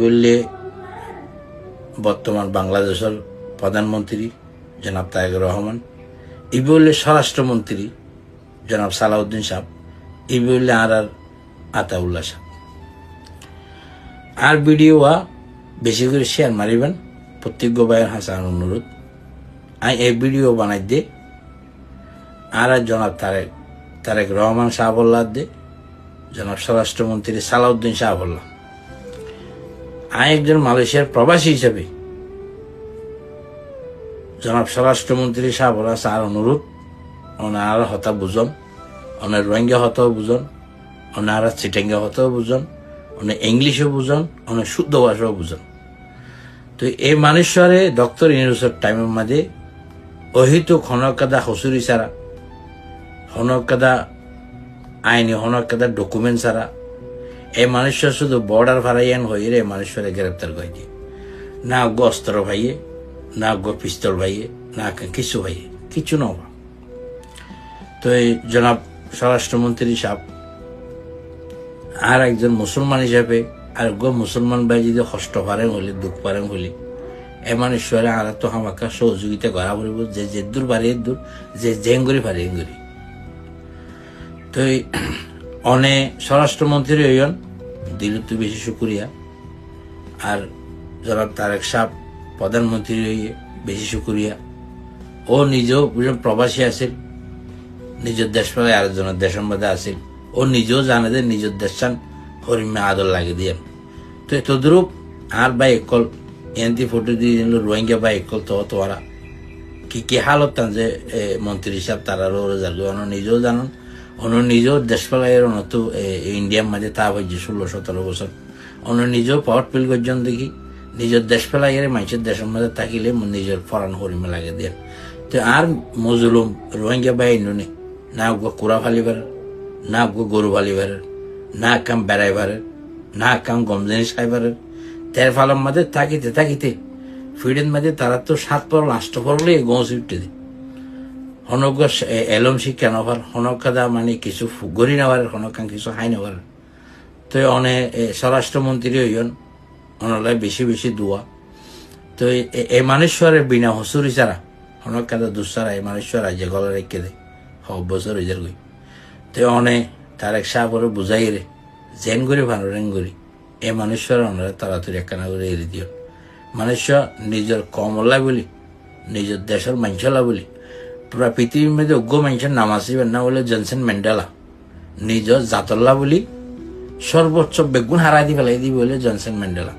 বললে বর্তমান বাংলাদেশের প্রধানমন্ত্রী জনাব তারেক রহমান, এই বললে স্বরাষ্ট্রমন্ত্রী জনাব সালাউদ্দিন সাহেব, এই বললে আর আতাউল্লাহ সাহেব। আর ভিডিও বেশি করে শেয়ার মারিবেন, প্রত্যেক ভাইয়ের হাসান অনুরোধ। আমি এই ভিডিও বানাই দে আর জনাব তারেক রহমান সাহাবুল্লাহ দে, জনাব স্বরাষ্ট্রমন্ত্রী সালাউদ্দিন সাহাবুল্লাহ। আমি একজন মালয়েশিয়ার প্রবাসী হিসেবে জনাব স্বরাষ্ট্রমন্ত্রী সাহাবুল্লাহ আর অনুরোধ, ওনারা হতা বুঝন, ওনার রোহিঙ্গা হতাও বুঝন, ওনারা চিটাঙ্গা হতাও বুঝন, ওনার ইংলিশও বুঝন, ওনার শুদ্ধ ভাষাও বুঝন। তো এই মানুষরে ডক্টর ইউনুসের টাইমের মাঝে অহিতুক হনকাদা হসুরি ছাড়া, হনকাদা আইনি হনকাদা ডকুমেন্ট ছাড়া এই মানুষের শুধু বর্ডার ভাড়াইয়ান হয়ে রে মানুষের গ্রেপ্তার করে দিয়ে, না গো অস্ত্র ভাইয়ে, না গো পিস্তল ভাইয়ে, না কিছু ভাইয়ে, কিছু না। তো এই জনাব স্বরাষ্ট্রমন্ত্রী সাহেব আর একজন মুসলমান হিসাবে আর গো মুসলমান ভাই যদি কষ্ট পারেন হলে, দুঃখ পারেন হলে, এ মানুষের আর তো আমাকে সহযোগিতা করা পড়ব, যে যে দূর পারে দূর, যে জেঙ্গুরি পারে এঙ্গুরি। তো অনেক স্বরাষ্ট্রমন্ত্রী হইন দিল তো বেশি শুক্রিয়া, আর জনাব তারেক সাহেব প্রধানমন্ত্রী হইয়ে বেশি শুক্রিয়া। ও নিজেও প্রবাসী আছিল, নিজের দেশ পেলে আরেকজনের দেশের মধ্যে আছিল, ও নিজেও জানে যে নিজের দেশান হরিমে আদর লাগে দিয়ে। তো তদ্রুপ আর ভাই একল এনতি ফটো দিয়ে রোহিঙ্গা ভাই একল তো তোরা কি হালত যে মন্ত্রী সাহেব তারা নিজেও জানান, অন্য নিজেও দেশ পেলাই তো ইন্ডিয়ার মাঝে তা হয়েছে 16-17 বছর, অন্য নিজেও পাওয়ার পিল করছেন দেখি নিজের দেশ পেলাই মানুষের দেশের মধ্যে থাকিলে নিজের ফরান হরিমে লাগে দিয়ে। তো আর মজলুম রোহিঙ্গা ভাই নুনে না গো কুড়া ফালিবার, না গো গরু ফালিবারের, না কাম বেড়াইবারের, না কাম গম জিনিস খাইবারের, তের ফালার মাঝে থাকিতে ফিডের মাঝে তারা তো 7 পর লাস্ট পড়লে গঁ উঠতে দেয়। হনক এলম শিক্ষা নভার হনকাদা মানে কিছু গড়ি নেওয়ার, হনকান কিছু হাই নেওয়ার। তো অনেক স্বরাষ্ট্রমন্ত্রী হইন অনলায় বেশি বেশি দোয়া। তো এই মানুষের বিনা হসুরি ছাড়া হনকাদা দুসারা এই মানুষের যে গলা রেখে দেয় বছর হয়ে গই। তো অনেক তারেক সাহাবরে বুঝাই রে জেন করি ভানুরেন করি এই মানুষের ওনারা তাড়াতাড়ি একখানা করে এড়ে দিও। মানুষ নিজের কমলা বলি, নিজের দেশের মাঞ্চলা বলি, পুরা পৃথিবীর মধ্যে অজ্ঞ মানুষের নাম আসিবেন না বলে জনসন ম্যান্ডেলা নিজের জাতল্লা বলি সর্বোচ্চ বেগুন হারাই দি ফেলাই দি বলে জনসন ম্যান্ডেলা।